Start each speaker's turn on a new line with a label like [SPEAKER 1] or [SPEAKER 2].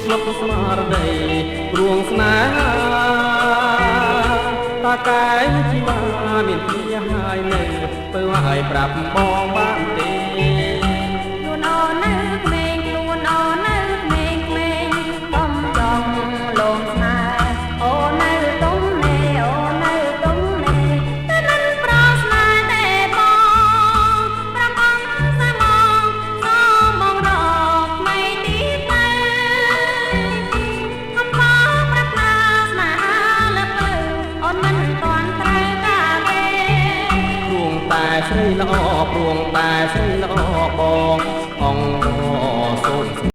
[SPEAKER 1] ស្លុកស្មារតីរួងស្នេហាតាកែជីវ៉ាមានពីហើយនៅពើឲ្យប្រាប់បងបានទេ
[SPEAKER 2] ខ្លួនអូននៅក្មេងខ្លួនអូននៅក្មេងក្មេងកុំចង់លងស្នេហ៍អូននៅទុំនេអូននៅទុំនេតែមិនប្រស្នេហ៍ទេបងប្រាប់អង្គសាមងសូមបងរកไม่ទីទៅកំបោប្រាថ្នាស្នេហាលើពើអូនមិនទាន់ត្រូវការទេ
[SPEAKER 1] ព្រួងតែស្រីល្អព្រួងតែស្រីល្អបងអង្គសូម